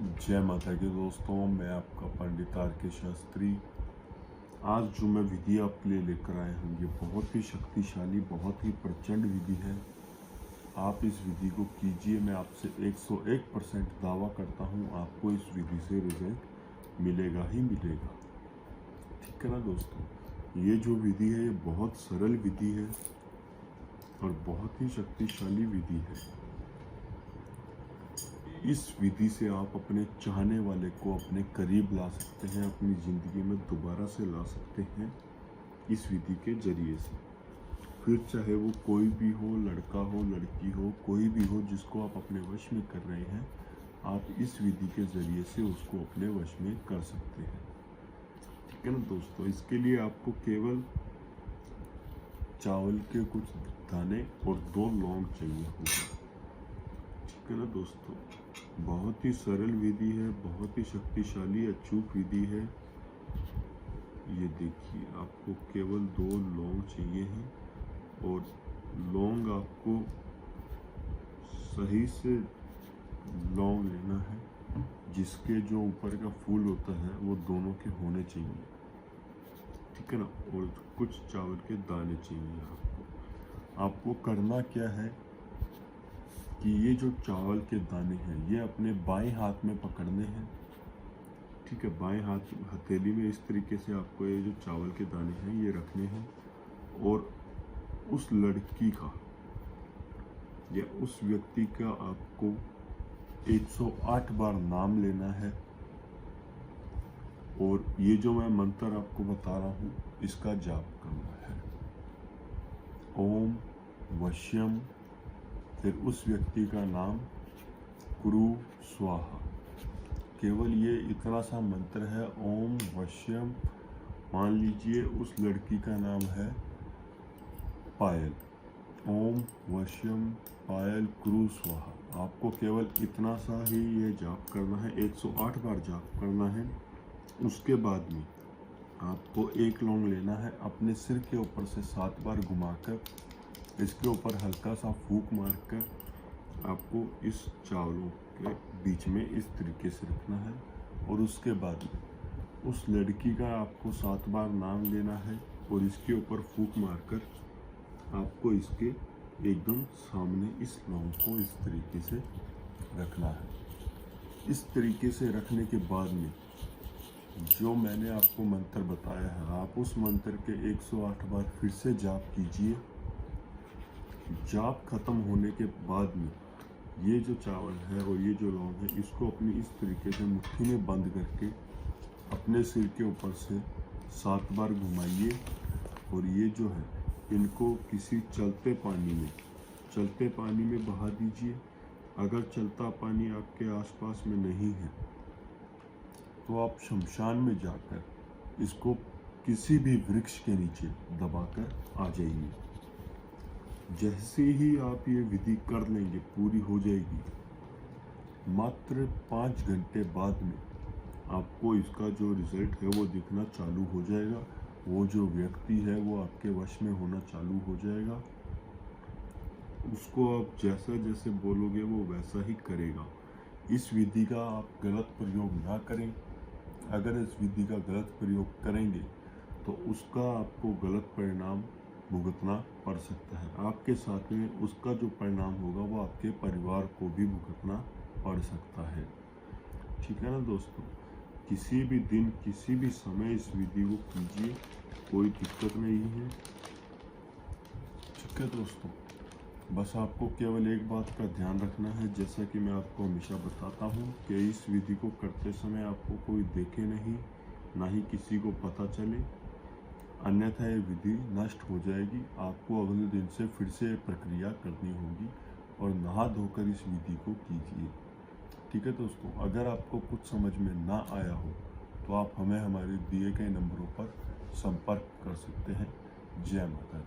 जय माता की दोस्तों, मैं आपका पंडित आर के शास्त्री। आज जो मैं विधि आपके लिए लेकर आया हूँ, ये बहुत ही शक्तिशाली, बहुत ही प्रचंड विधि है। आप इस विधि को कीजिए। मैं आपसे 101% दावा करता हूँ, आपको इस विधि से रिजल्ट मिलेगा ही मिलेगा। ठीक है ना दोस्तों, ये जो विधि है ये बहुत सरल विधि है और बहुत ही शक्तिशाली विधि है। इस विधि से आप अपने चाहने वाले को अपने करीब ला सकते हैं, अपनी ज़िंदगी में दोबारा से ला सकते हैं इस विधि के जरिए से। फिर चाहे वो कोई भी हो, लड़का हो, लड़की हो, कोई भी हो जिसको आप अपने वश में कर रहे हैं, आप इस विधि के ज़रिए से उसको अपने वश में कर सकते हैं। ठीक है ना दोस्तों, इसके लिए आपको केवल चावल के कुछ दाने और 2 लौंग चाहिए होगा। ठीक है ना दोस्तों, बहुत ही सरल विधि है, बहुत ही शक्तिशाली अचूक विधि है। ये देखिए, आपको केवल 2 लौंग चाहिए हैं और लौंग आपको सही से लौंग लेना है, जिसके जो ऊपर का फूल होता है वो दोनों के होने चाहिए। ठीक है ना, और कुछ चावल के दाने चाहिए आपको करना क्या है कि ये जो चावल के दाने हैं ये अपने बाएं हाथ में पकड़ने हैं। ठीक है, बाएं हाथ हथेली में इस तरीके से आपको ये जो चावल के दाने हैं ये रखने हैं और उस लड़की का या उस व्यक्ति का आपको 108 बार नाम लेना है। और ये जो मैं मंत्र आपको बता रहा हूँ इसका जाप करना है। ओम वश्यम, फिर उस व्यक्ति का नाम कुरु स्वाहा। केवल ये इतना सा मंत्र है, ओम वश्यम। मान लीजिए उस लड़की का नाम है पायल। ओम वश्यम पायल कुरु स्वाहा। आपको केवल इतना सा ही ये जाप करना है, 108 बार जाप करना है। उसके बाद में आपको 1 लौंग लेना है, अपने सिर के ऊपर से 7 बार घुमाकर इसके ऊपर हल्का सा फूंक मारकर आपको इस चावलों के बीच में इस तरीके से रखना है। और उसके बाद में उस लड़की का आपको 7 बार नाम लेना है और इसके ऊपर फूंक मारकर आपको इसके एकदम सामने इस लौंग को इस तरीके से रखना है। इस तरीके से रखने के बाद में जो मैंने आपको मंत्र बताया है, आप उस मंत्र के 108 बार फिर से जाप कीजिए। जाप खत्म होने के बाद में ये जो चावल है और ये जो लौंग है, इसको अपनी इस तरीके से मुट्ठी में बंद करके अपने सिर के ऊपर से 7 बार घुमाइए। और ये जो है इनको किसी चलते पानी में बहा दीजिए। अगर चलता पानी आपके आसपास में नहीं है तो आप शमशान में जाकर इसको किसी भी वृक्ष के नीचे दबाकर आ जाइए। जैसे ही आप ये विधि कर लेंगे, पूरी हो जाएगी, मात्र 5 घंटे बाद में आपको इसका जो रिजल्ट है वो दिखना चालू हो जाएगा। वो जो व्यक्ति है वो आपके वश में होना चालू हो जाएगा। उसको आप जैसा जैसे बोलोगे वो वैसा ही करेगा। इस विधि का आप गलत प्रयोग ना करें। अगर इस विधि का गलत प्रयोग करेंगे तो उसका आपको गलत परिणाम भुगतना पड़ सकता है। आपके साथ में उसका जो परिणाम होगा वो आपके परिवार को भी भुगतना पड़ सकता है। ठीक है ना दोस्तों, किसी भी दिन किसी भी समय इस विधि को कीजिए, कोई दिक्कत नहीं है। ठीक है दोस्तों, बस आपको केवल एक बात का ध्यान रखना है, जैसा कि मैं आपको हमेशा बताता हूँ कि इस विधि को करते समय आपको कोई देखे नहीं, ना ही किसी को पता चले, अन्यथा ये विधि नष्ट हो जाएगी। आपको अगले दिन से फिर से प्रक्रिया करनी होगी और नहा धोकर इस विधि को कीजिए। ठीक है दोस्तों, अगर आपको कुछ समझ में ना आया हो तो आप हमें हमारे दिए गए नंबरों पर संपर्क कर सकते हैं। जय माता दी।